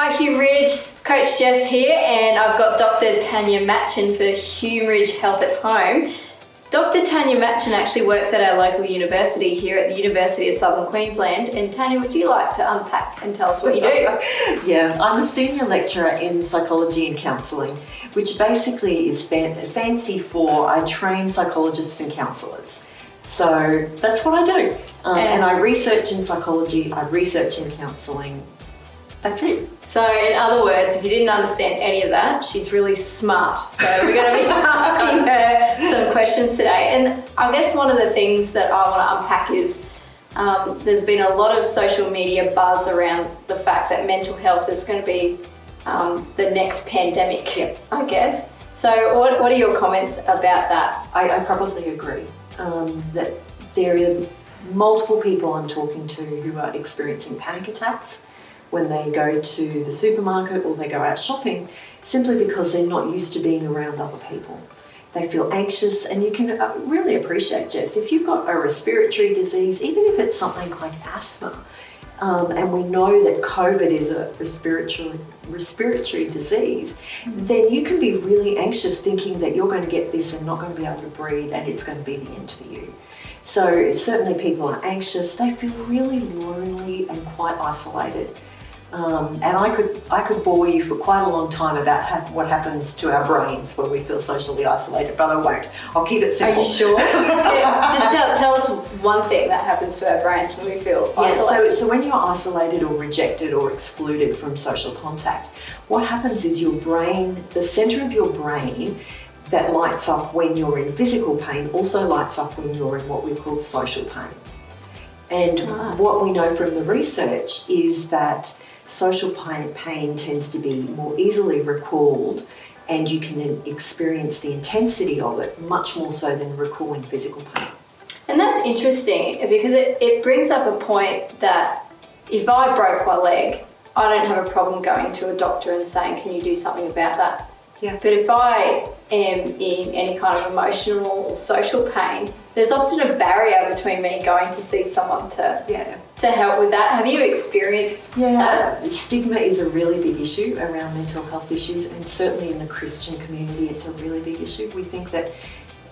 Hi HumeRidge, Coach Jess here, and I've got Dr. Tanya Matchin for HumeRidge Health at Home. Dr. Tanya Matchin actually works at our local university here at the University of Southern Queensland. And Tanya, would you like to unpack and tell us what you do? Yeah, I'm a senior lecturer in psychology and counselling, which basically is fancy for I train psychologists and counsellors. So that's what I do. And I research in psychology, I research in counselling. That's it. So in other words, if you didn't understand any of that, she's really smart. So we're going to be asking her some questions today. And I guess one of the things that I want to unpack is there's been a lot of social media buzz around the fact that mental health is going to be the next pandemic, I guess. So what are your comments about that? I probably agree that there are multiple people I'm talking to who are experiencing panic attacks when they go to the supermarket or they go out shopping, simply because they're not used to being around other people. They feel anxious, and you can really appreciate, Jess, if you've got a respiratory disease, even if it's something like asthma, and we know that COVID is a respiratory disease, then you can be really anxious thinking that you're going to get this and not going to be able to breathe and it's going to be the end for you. So certainly people are anxious, they feel really lonely and quite isolated. And I could bore you for quite a long time about what happens to our brains when we feel socially isolated, but I won't. I'll keep it simple. Are you sure? Yeah, just tell us one thing that happens to our brains when we feel isolated. So when you're isolated or rejected or excluded from social contact, what happens is your brain, the centre of your brain that lights up when you're in physical pain also lights up when you're in what we call social pain. And what we know from the research is that social pain tends to be more easily recalled, and you can experience the intensity of it much more so than recalling physical pain. And that's interesting because it brings up a point that if I broke my leg, I don't have a problem going to a doctor and saying, can you do something about that? Yeah. But if I am in any kind of emotional or social pain, there's often a barrier between me going to see someone to help with that. Have you experienced that? Stigma is a really big issue around mental health issues, and certainly in the Christian community it's a really big issue. We think that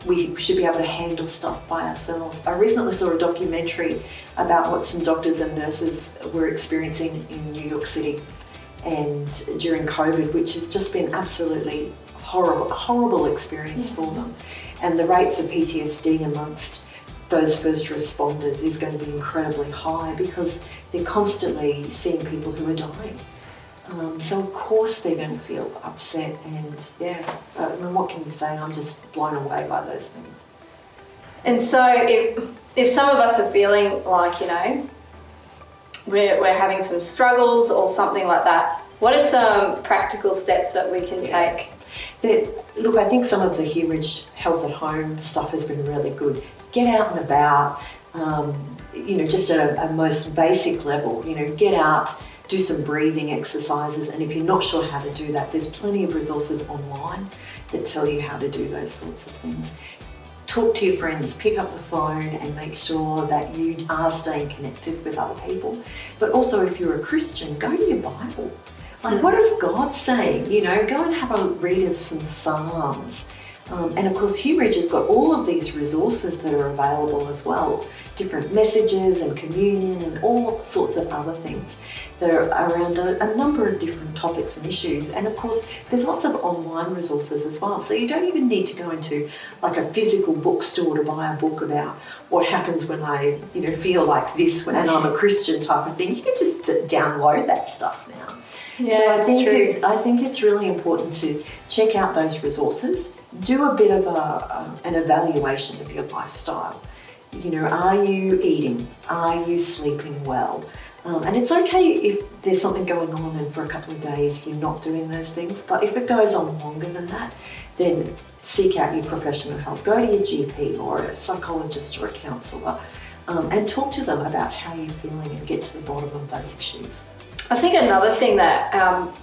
we should be able to handle stuff by ourselves. I recently saw a documentary about what some doctors and nurses were experiencing in New York City and during COVID, which has just been absolutely horrible experience for them. And the rates of PTSD amongst those first responders is going to be incredibly high because they're constantly seeing people who are dying. So of course they're going to feel upset, and I mean, what can you say? I'm just blown away by those things. And so if some of us are feeling like, we're having some struggles or something like that, what are some practical steps that we can take? Look, I think some of the HumeRidge Health at Home stuff has been really good. Get out and about, just at a most basic level, get out, do some breathing exercises, and if you're not sure how to do that, there's plenty of resources online that tell you how to do those sorts of things. Talk to your friends, pick up the phone and make sure that you are staying connected with other people. But also, if you're a Christian, go to your Bible. Like, what is God saying? Go and have a read of some Psalms. And of course, HumeRidge has got all of these resources that are available as well. Different messages and communion and all sorts of other things that are around a number of different topics and issues. And of course, there's lots of online resources as well. So you don't even need to go into like a physical bookstore to buy a book about what happens when I, feel like this and I'm a Christian type of thing. You can just download that stuff now. Yeah, so I think it's really important to check out those resources, do a bit of an evaluation of your lifestyle. Are you eating? Are you sleeping well? And it's okay if there's something going on and for a couple of days you're not doing those things, but if it goes on longer than that, then seek out your professional help. Go to your GP or a psychologist or a counsellor and talk to them about how you're feeling and get to the bottom of those issues. I think another thing that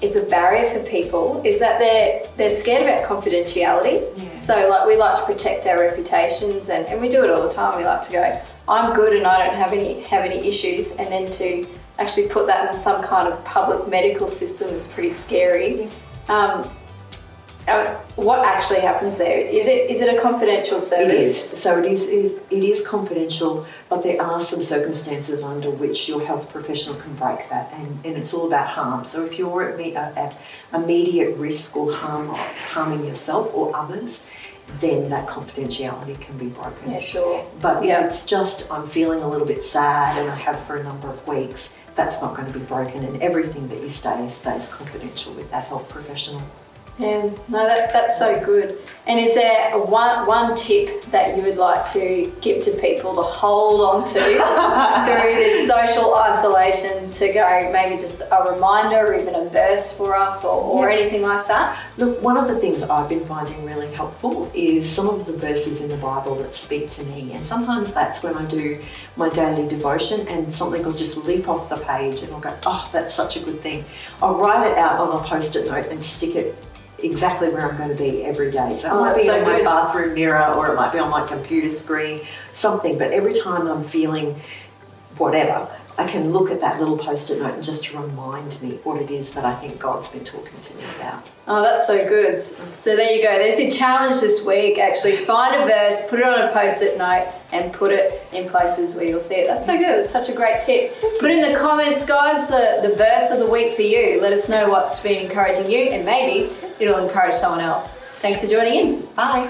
is a barrier for people is that they're scared about confidentiality. Yeah. So we like to protect our reputations, and we do it all the time. We like to go, I'm good and I don't have any issues, and then to actually put that in some kind of public medical system is pretty scary. What actually happens there? Is it a confidential service? It is. So it is confidential, but there are some circumstances under which your health professional can break that, and it's all about harm. So if you're at immediate risk or harming yourself or others, then that confidentiality can be broken. Yeah, sure. But if it's just I'm feeling a little bit sad and I have for a number of weeks, that's not going to be broken, and everything that you say stays confidential with that health professional. Yeah, no, that's so good. And is there one tip that you would like to give to people to hold on to through this social isolation, to go maybe just a reminder or even a verse for us or anything like that? Look, one of the things I've been finding really helpful is some of the verses in the Bible that speak to me, and sometimes that's when I do my daily devotion and something will just leap off the page and I'll go, oh, that's such a good thing. I'll write it out on a post-it note and stick it exactly where I'm going to be every day. So it might be on my bathroom mirror, or it might be on my computer screen, something. But every time I'm feeling whatever, I can look at that little post-it note and just remind me what it is that I think God's been talking to me about. Oh, that's so good. So there you go. There's your challenge this week. Actually find a verse, put it on a post-it note and put it in places where you'll see it. That's so good. It's such a great tip. Put in the comments, guys, the verse of the week for you. Let us know what's been encouraging you, and maybe it'll encourage someone else. Thanks for joining in. Bye.